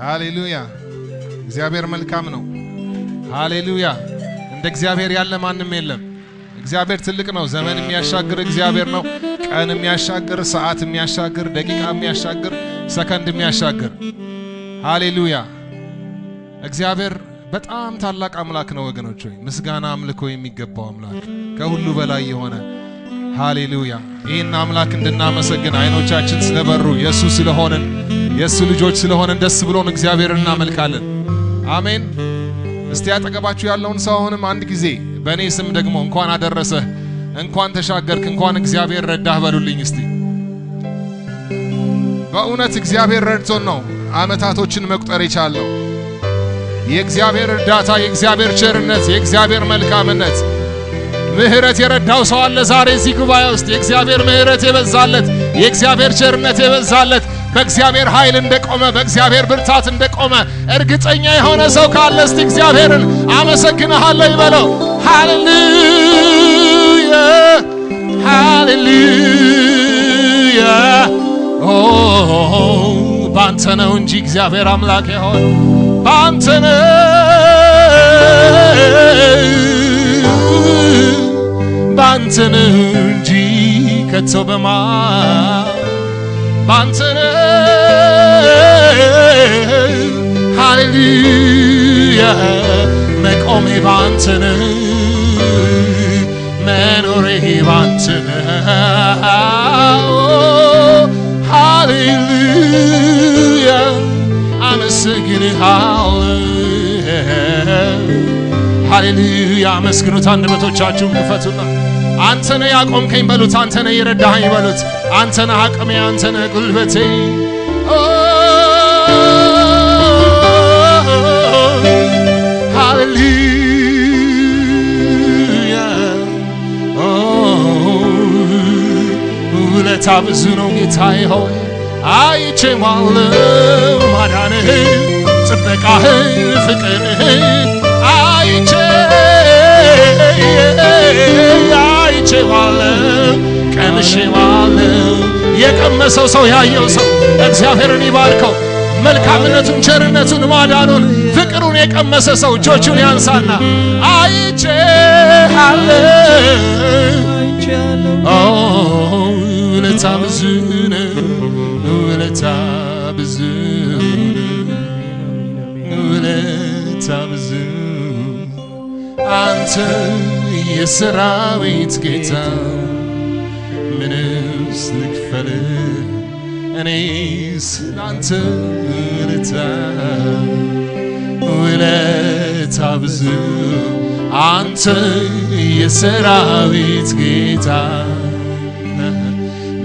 ሃሌሉያ እግዚአብሔር መልካም ነው ሃሌሉያ እንደ እግዚአብሔር ያለ ማንም የለም እግዚአብሔር ትልቅ ነው ዘመን የሚያሻግር እግዚአብሔር ነው ቀን የሚያሻግር ሰዓት የሚያሻግር ደቂቃ የሚያሻግር ሰከንድ የሚያሻግር ሃሌሉያ እግዚአብሔር በጣም ታላቅ አምላክ ነው ወገኖች ሆይ ምስጋና አምልኮ የሚገባው አምላክ ከሁሉ በላይ የሆነ ሃሌሉያ ይህን አምላክ እንድናመሰግን አይኖቻችን ስለበሩ ኢየሱ ስለሆነን ኢየሱ ልጆች ስለሆነን ደስ ብሎን እግዚአብሔርን እናመልካለን አሜን እስቲ ያጠገባችሁ ያለውን ሰው አሁንም አንድ ጊዜ በእኔ ስም ደግሞ እንኳን አደረሰህ እንኳን ተሻገርክ እንኳን እግዚአብሔር ረዳህ በሉልኝ እስቲ በእውነት እግዚአብሔር ረድቶን ነው አመታቶችን መቁጠር ይቻላል የእግዚአብሔር እርዳታ የእግዚአብሔር ቸርነት የእግዚአብሔር መልካምነት ምህረት የረዳው ሰው አለ ዛሬ እዚህ ጉባኤ ውስጥ የእግዚአብሔር ምህረት የበዛለት የእግዚአብሔር ቸርነት የበዛለት በእግዚአብሔር ኃይል እንደቆመ በእግዚአብሔር ብርታት እንደቆመ እርግጠኛ የሆነ ሰው ካለ እስቲ እግዚአብሔርን አመሰግናለሁ ይበለው ሃሌሉያ ሃሌሉያ ባንተ ነው እንጂ እግዚአብሔር አምላክ ይሆን ባንተ ነው ባንተ ነው እንጂ ከቶ በማ ባንተ ነው ሃሌሉያ መቆሜ ባንተ ነው መኖሬ ባንተ ነው ሃሌሉያ አመስግንሃለሁ ሃሌሉያ መስግኑት አንደበቶቻችሁን ክፈቱና አንተ ነህ ያቆምከኝ በሉት አንተ ነህ የረዳኸኝ በሉት አንተ ነህ አቅሜ አንተ ነህ ጉልበቴ ሃሌሉያ ውለታ ብዙ ነው ጌታዬ ሆይ አይቼዋለሁ ማዳንህ ጥበቃህ ፍቅርህ አይቼዋለሁ ቀምሼዋለሁ የቀመሰው ሰው ያየው ሰው እግዚአብሔርን ይባርከው መልካምነቱን ቸርነቱን ማዳኑን ፍቅሩን የቀመሰ ሰው እጆቹን ያንሳና አይቼዋለሁ ውለታ ብዙ ነው ውለታ ብዙ ውለታ ብዙ አንተ የሰራዊት ጌታ ምንስ ልክፈል እኔስ ላንተ ውለታ ብዙ አንተ የሰራዊት ጌታ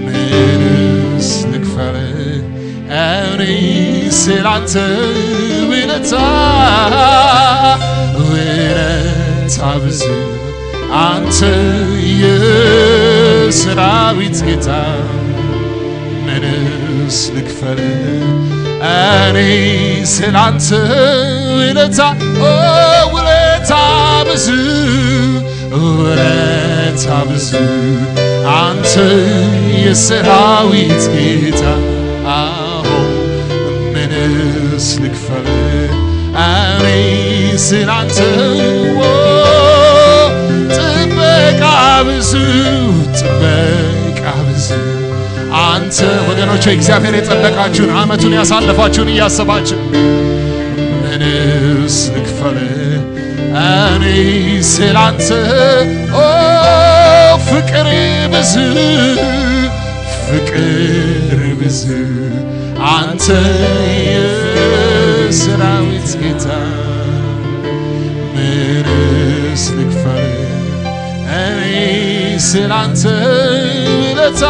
ምንስ ልክፈል እኔስ ላንተ ውለታ ብዙ አንተ የሰራዊት ጌታ ምንስ ልክፈል እኔ ስላንተ ውለታ ብዙ ውለታ ብዙ አንተ የሰራዊት ጌታ ምንስ ልክፈል እኔ ስላንተ ጥበቃ ብዙ አንተ ወገኖች እግዚአብሔር የጠበቃችሁን አመቱን ያሳለፋችሁን እያሰባችሁ ምንስ ልክፈል እኔ ስላንተ ፍቅር ብዙ አንተ የሰራዊት ጌታ ምንስ ልክፈል እኔ ስላንተ ውለታ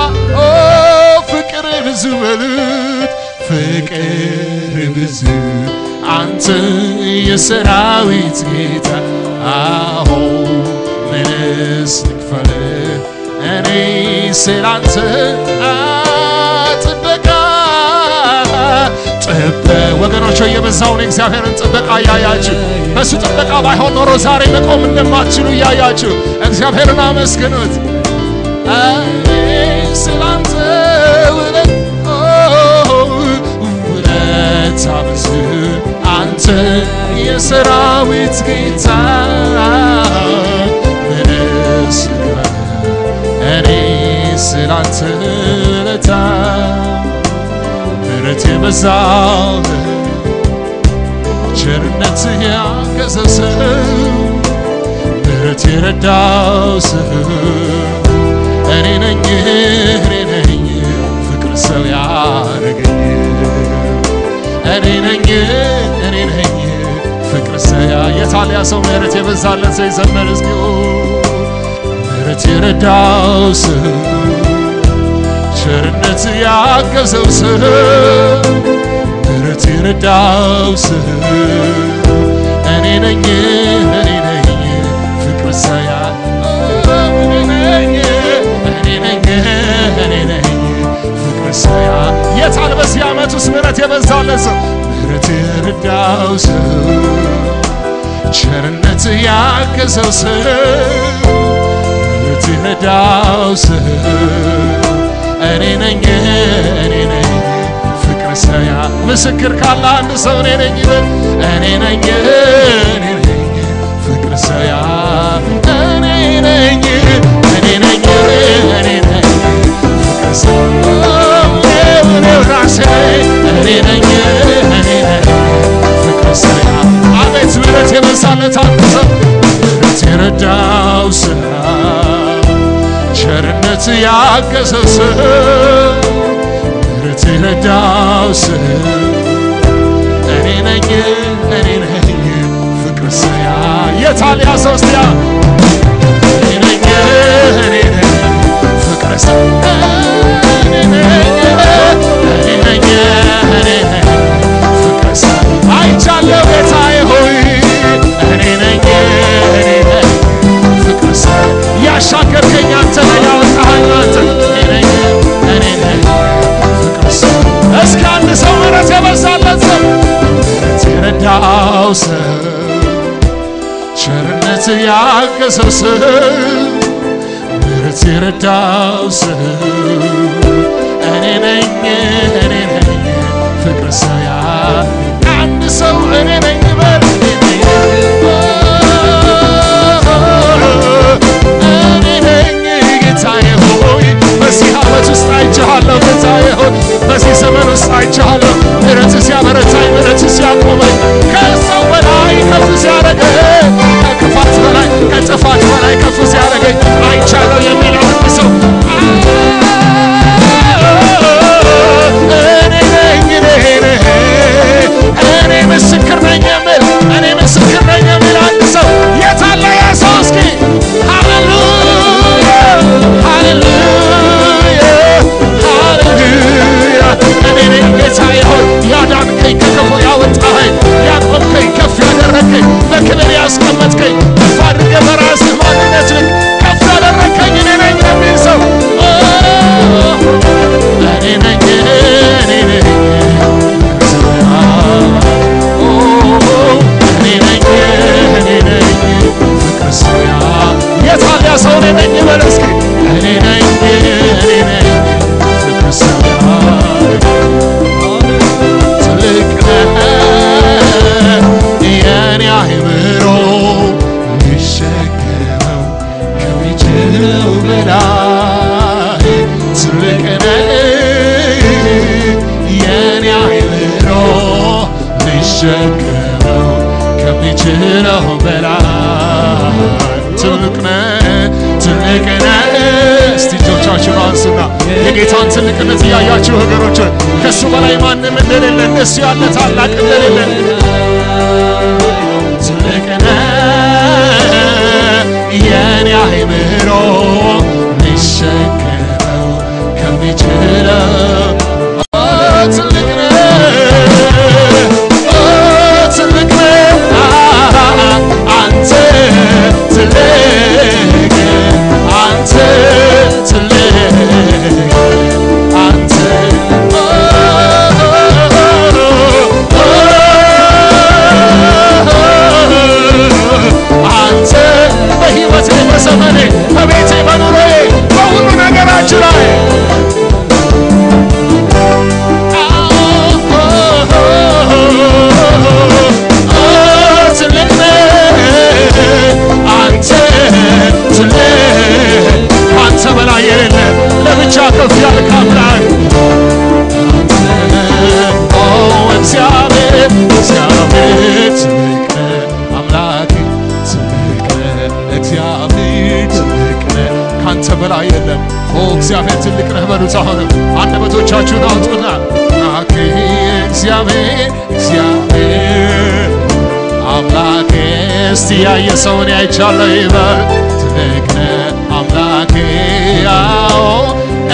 ፍቅር ብዙ በሉት ፍቅር ብዙ አንተ የሰራዊት ጌታ ምንስ ልክፈል እኔ ስላንተ ወገኖች የበዛውን እግዚአብሔርን ጥበቃ ያያችሁ በሱ ጥበቃ ባይሆን ኖሮ ዛሬ መቆም እንደማትችሉ ያያችሁ እግዚአብሔርን አመስግኑት ስላንተ ውለታ ብዙ የሰራዊት ጌታ ምንስ እኔ ስላንተ ውለታ ምሕረት የበዛልህ ቸርነት ያገዘው ሰው ምሕረት የረዳው ሰው እኔ ነኝ ፍቅር ሰው ያረገኝ እኔ ነኝ ፍቅር ሰው የታሊያ ሰው ምሕረት የበዛለት ሰው ይዘምር እስኪ ምሕረት የረዳው ሰው ቸርነት ያገዘው ሰው ምሕረት የረዳው ሰው እኔ ነኝ ፍቅር ሰው ፍቅር ሰው የታል በዚህ ዓመት ውስጥ ምሕረት የበዛለት ሰው ምሕረት የረዳው ሰው ቸርነት ያገዘው ሰው ምሕረት የረዳው ሰው እኔ ነኝ ፍቅር ሰው ምስክር ካለ አንድ ሰው እኔ ነኝ ይበል እኔ ነኝ ፍቅር ሰው እኔ ነኝ ፍቅር ሰው ራሴ እኔ ነኝ ፍቅር ሰው አቤት ምሕረት የበዛለት አንድ ሰው ምሕረት የረዳው ሰው ቸርነት ያገዘው ሰው ምሕረት የረዳው ሰው እኔ ነኝ ፍቅር ሰው የታሊያ ሰው እስቲያ እኔ ነኝ ፍቅር ሰው እኔ ነኝ ፍቅር ሰው አይቻለሁ ጌታዬ ሆይ እኔ ነኝ ፍቅር ሰው ያሻገርከኝ አንተ ነህ ያወጣኸኝ አንተ እኔ ነኝ ፍቅር ሰው እስከ አንድ ሰው ምሕረት የበዛለት ሰው ምሕረት የረዳው ሰው ቸርነት ያገዘው ሰው ምሕረት የረዳው ሰው እኔ ነኝ ፍቅር ሰው አንድ ሰው እኔ ነኝ በል እኔ ነኝ ጌታዬ ሆይ በዚህ ዓመት ውስጥ አይቼሃለሁ ጌታዬ ሆይ በዚህ ዘመን ውስጥ አይቼሃለሁ ምሕረት ሲያበረታኝ ምሕረት ሲያቆመኝ ከሰው በላይ ከፍ ሲያደርገኝ ከክፋት በላይ ከጥፋት በላይ ከፍ ሲያደርገኝ አይቻለሁ የሚል አንድ ሰው እኔ ምስክር ነኝ የሚል አንድ ሰው የታለ ያ ሰው እስኪ ሃሌሉያ ሃሌሉያ ሃሌሉያ እኔ ነኝ ጌታዬ ሆይ ያዳንከኝ ከክፉ ያወጣኸኝ ያቆምከኝ ከፍ ያደረግከኝ በክብር ያስቀመጥከኝ ከፍ አድርገህ በራስህ ማንነት ልክ ከፍ ያደረግከኝ እኔ ነኝ የሚል ሰው እኔ ነኝ ፍቅር ሰው የታሊያ ሰው እኔ ነኝ በል እስኪ እኔ ነኝ ፍቅር ሰው ትልቅ ነህ የኔ አእምሮ ሊሸከመው ከሚችለው በላይ ትልቅ ነህ የኔ አእምሮ ሊሸከመው ከሚችለው በላይ ትልቅ ነህ እስቲ እጆቻችሁን አንሱና የጌታን ትልቅነት እያያችሁ ወገኖች ከሱ በላይ ማንም እንደሌለ እንደሱ ያለ ታላቅ እንደሌለ ትልቅ ነህ የኔ አእምሮ ሊሸከመው ከሚችለው ትልቅ በላይ የለም ኦ እግዚአብሔር ትልቅ ነህ በሉት አሁንም አንደበቶቻችሁን አውጡና እግዚአብሔር አምላኬ እስቲ ያየ ሰውን ያይቻለሁ ይበል ትልቅ ነህ አምላኬ ያው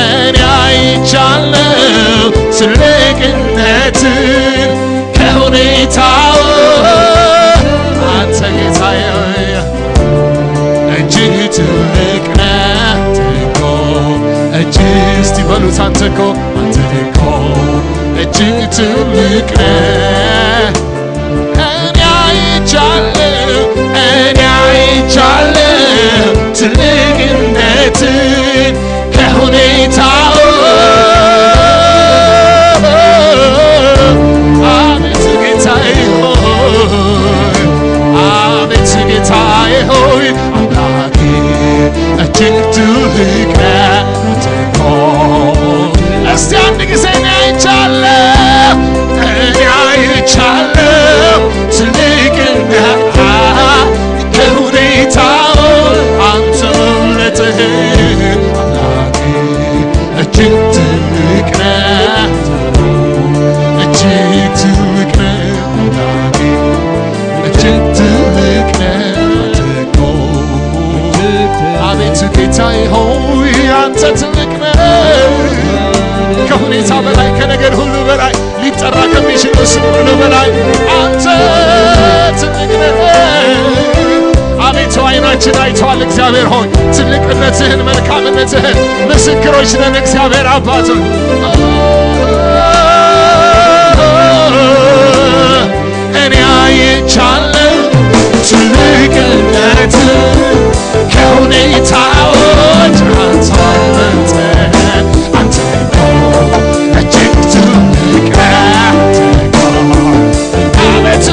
እኔ አይቻለሁ ትልቅነትን ከሁኔታው አንተ ጌታዬ እጅግ ትልቅ ነህ እኮ እጅግ እስቲ በሉት አንተ እኮ እጅግ ትልቅ ነህ እኔ አይቻለሁ ትልቅነትን ከሁኔታው አቤት ጌታዬ ሆይ አምላኬ እጅግ ትልቅ ነህ እስቲ አንድ ጊዜ እኔ አይቻለሁ ትልቅነት ከሁኔታው አንተ መብለጥህ አምላኬ እጅግ ትልቅ ነህ እጅግ ትልቅ ነህ አምላኬ እጅግ ትልቅ ነህ አቤት ጌታዬ ሆይ አንተ ትልቅ ነህ ከሁኔታ በላይ ከነገር ሁሉ በላይ ሊጠራ ከሚችለው ስም ሁሉ በላይ አንተ ትልቅ ነህ አቤቱ አይናችን አይተዋል እግዚአብሔር ሆይ ትልቅነትህን መልካምነትህን ምስክሮች ነን እግዚአብሔር አባት እኔ አይቻለሁ ትልቅነትህን ከሁኔታዎች አንተ እጅግ ትልቅ ነህ አቤቱ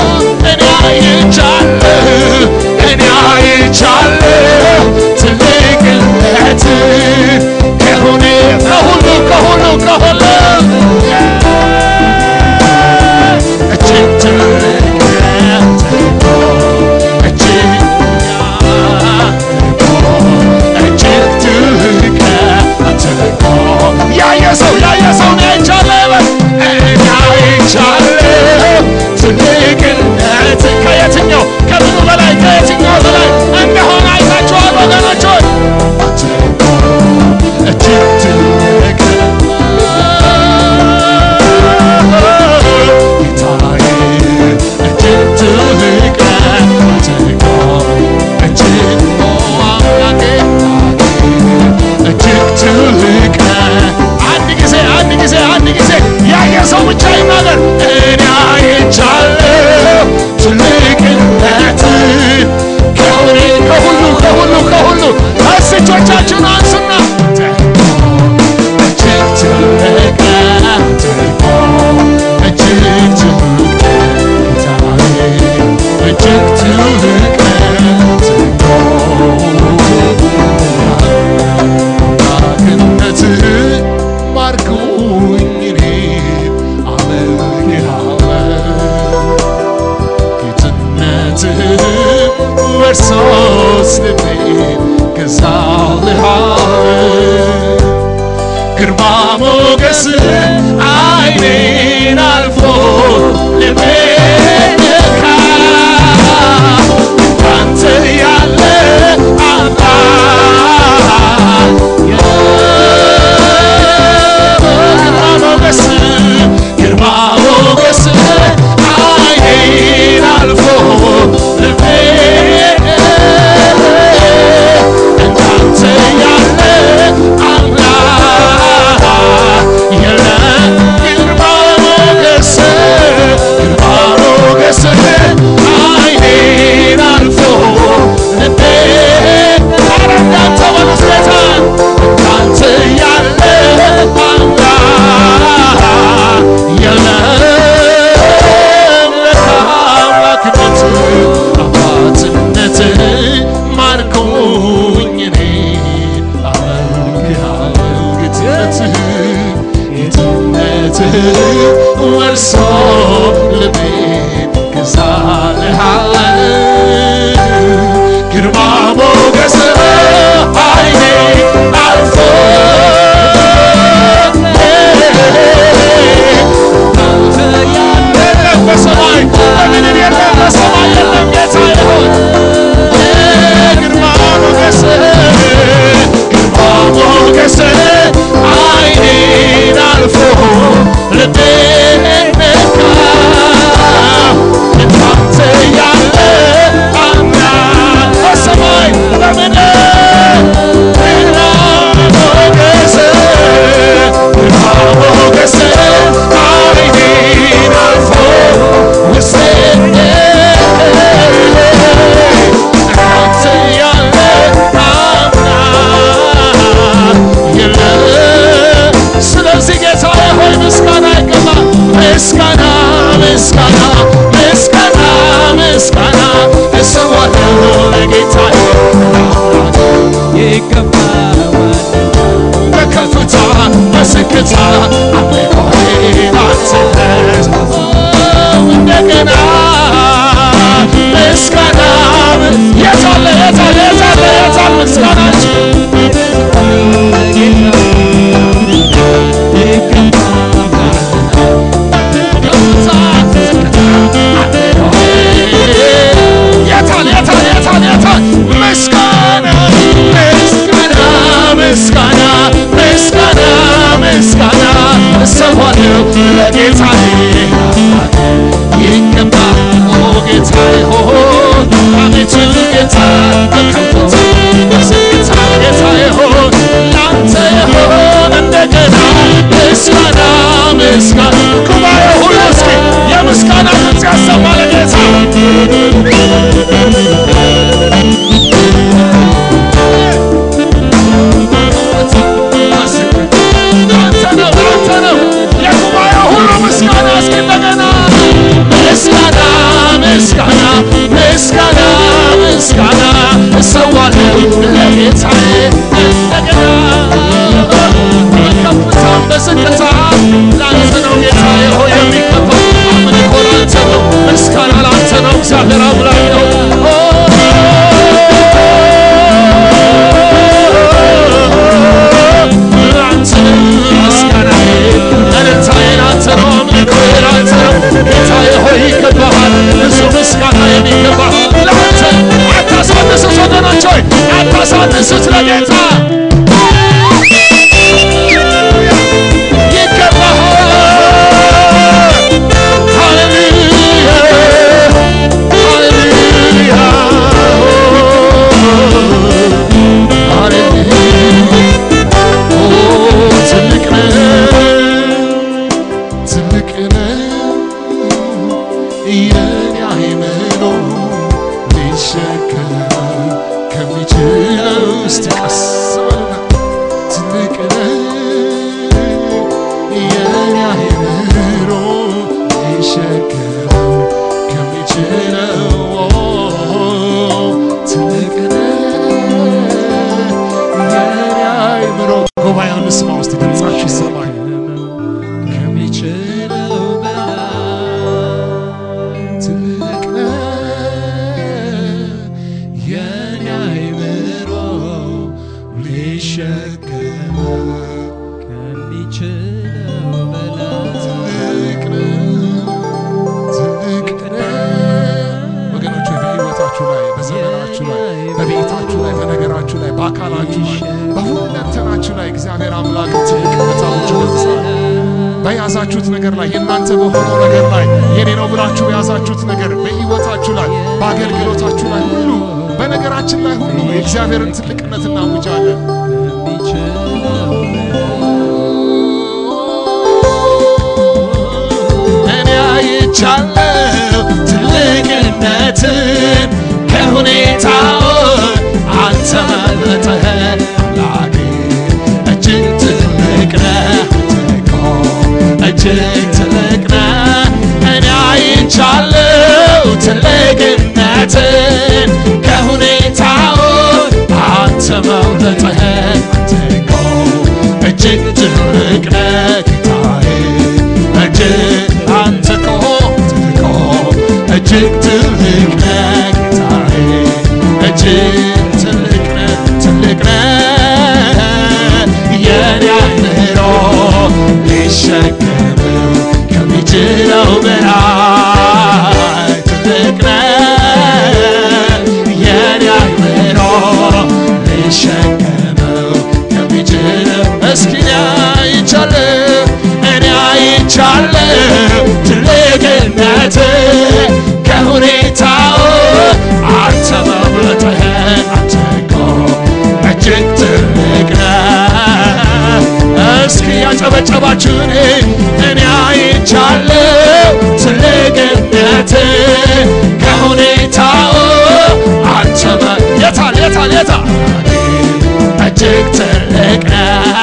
እኔ አይቻለሁ ትልቅነትህን ከሁሉ እጅግ ትልቅ ነህ እጅግ ትልቅ ያየ ሰው አይቻለሁ እኔ አይቻለሁ ትልቅነትህን ከየትኛው ከምኑ በላይ ከየትኛው በላይ እንደሆነ አይታችኋል ወገኖች እጅግ ትልቅ ጌታዬ እጅግ ትልቅ እጅግ አምላኬ እጅግ ትልቅ አንድ ጊዜ ያየ ሰው ብቻ ይናገር እኔ አይቻለሁ ትልቅነትህን ከሁሉ እጆቻችሁን አንሱና እጅግ ትልቅ ነህ እጅግ ትልቅ እጅግ ትልቅ አምላክነትህን ማርኩኝ እኔ አመልክሃለሁ ጌትነትህን ወርሶስ ልቤን ገዛልሃለሁ ግርማ ሞገስህ ዓይኔን አልፎ ልቤን ነካ አንተ ያለ አምላክ ግርማ ሞገስህ ዓይኔን አልፎ ልቤን እንዳንተ ያለ አምላክ የለም ግርማ በዝግታ አምልኮዬን አንተነስ እንደገና ምስጋና የታለ ምስጋናችን ምስጋና እሰዋለሁ ለጌታዬ ይገባል ጌታዬ ሆይ አቤቱ ጌታ በከፍታ በዝግታ ጌታዬ ሆይ ላንተ ይሆን እንደገና ምስጋና ጉባኤ ሁሉ እስኪ የምስጋና ድምፅ ያሰማ ለጌታ ምስጋና እሰዋለሁ ለጌታዬ እንደገና በከፍታ በዝግታ ላንተ ነው ጌታዬ ሆይ የሚገባው አምልኮ ላንተ ነው ምስጋና ላንተ ነው እግዚአብሔር አምላክ ነው ላንተ ምስጋናዬ እልልታዬ ላንተ ነው አምልኮዬ ላንተ ነው ጌታዬ ሆይ ይገባሃል ብዙ ምስጋና የሚገባህ ላንተ አታሳንሱት ወገኖች ሆይ አታሳንሱት ለጌታ በያዛችሁት ነገር ላይ የናንተ በሆነው ነገር ላይ የኔ ነው ብላችሁ ያዛችሁት ነገር በህይወታችሁ ላይ በአገልግሎታችሁ ላይ ሁሉ በነገራችን ላይ ሁሉ የእግዚአብሔርን ትልቅነት እናውጃለን እኔ አይቻለሁ ትልቅነትን ከሁኔታው አንተ መለጠህ ላጌ እጅግ ትልቅ ነህ እጅግ ትልቅ ነህ እኔ አይቻለሁ ትልቅነትን ከሁኔታው አንተ መውለጥህ እጅግ ትልቅ ነህ ጌታዬ እጅግ አንተ እጅግ ትልቅ ነህ ጌታዬ እጅግ ትልቅ ነህ የኔ አእምሮ ሊሸከመው ከሚችለው በላይ ትልቅ ነህ የኔ አእምሮ ሊሸከመው ከሚችለው እስኪ እኔ አይቻለሁ ትልቅነትህ ከሁኔታው አንተ መብለጥህን አንተ እኮ እጅግ ትልቅ ነህ እስኪ ያጨበጨባችሁ እኔ አይቻለሁ ትልቅነትህ ከሁኔታው አንተ የታል እጅግ ትልቅ ነህ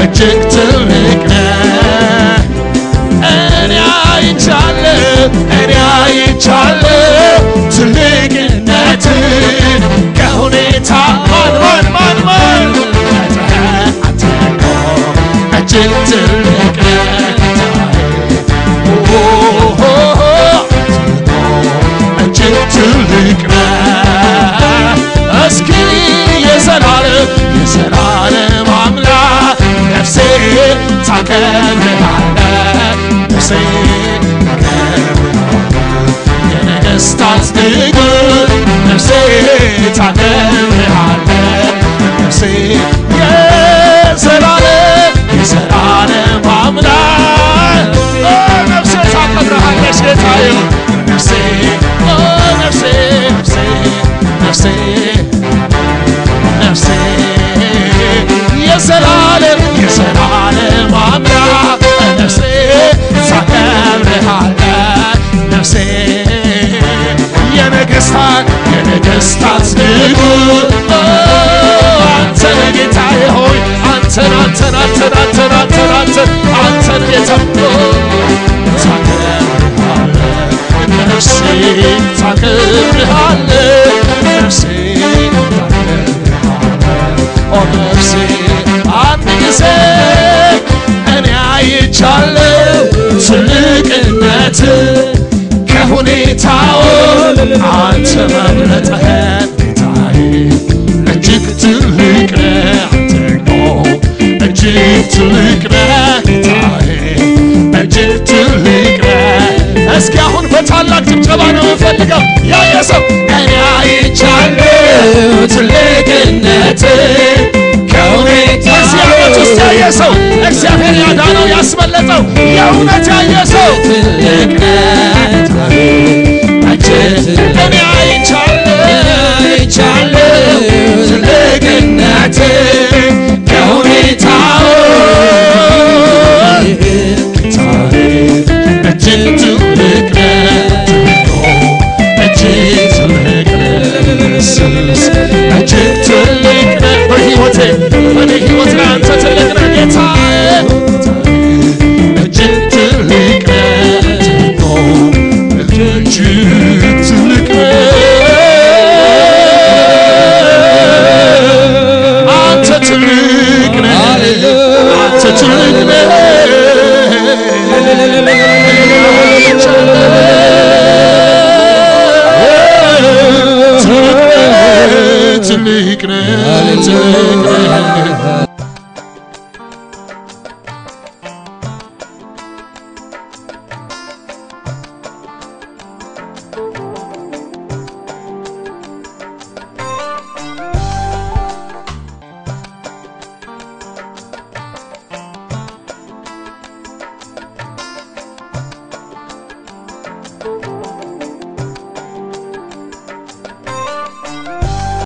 እጅግ ትልቅ ነህ እኔ አይቻለሁ ትልቅነትህን ከሁኔታ ማን ታከብርሃለች ነፍሴ የነገሥታት ንጉሥ ነፍሴ ታከብርሃለች ነፍሴ የዘላለም አምላክ ነፍሴ ታከብርሃለች ጌታዬ ነፍሴ ነፍሴ ነፍሴ ነፍሴ ነፍሴ የዘላለም አምላክ ነፍሴ ታከብርሃለች ነፍሴ የነገሥታት ንጉሥ አንተን ጌታዬ ሆይ አንተን ጌታ ታከብርሃለች ነፍሴ ታከብርሃለች ነፍሴ ነፍሴ አንድ ጊዜ እኔ አይቻለሁ ትልቅነት ከሁኔታውን አንተ መምረጥህን ጌታዬ እጅግ ትልቅ ነህ እጅግ ትልቅ ነህ ጌታዬ እጅግ ትልቅ ነህ እስኪ አሁን በታላቅ ጭብጨባ ነው የምፈልገው ያየ ሰው እኔ አይቻለሁ ትልቅነት ከሁኔታ እዚህ ዓመት ውስጥ ያየ ሰው እግዚአብሔር ያዳነው ያስመለጠው የእውነት ያየ ሰው ትልቅ ነህ እኔ አይቻለሁ ትልቅነት ከሁኔታው እጅግ ትልቅ እጅግ ትልቅ እጅግ ትልቅ በሕይወቴ በእኔ ሕይወት ላይ አንተ ትልቅ ነህ ጌታዬ እጅግ ትልቅ እጅግ ትልቅ አንተ ትልቅ ነህ አንተ ትልቅ ነህ ትልቅ ነህ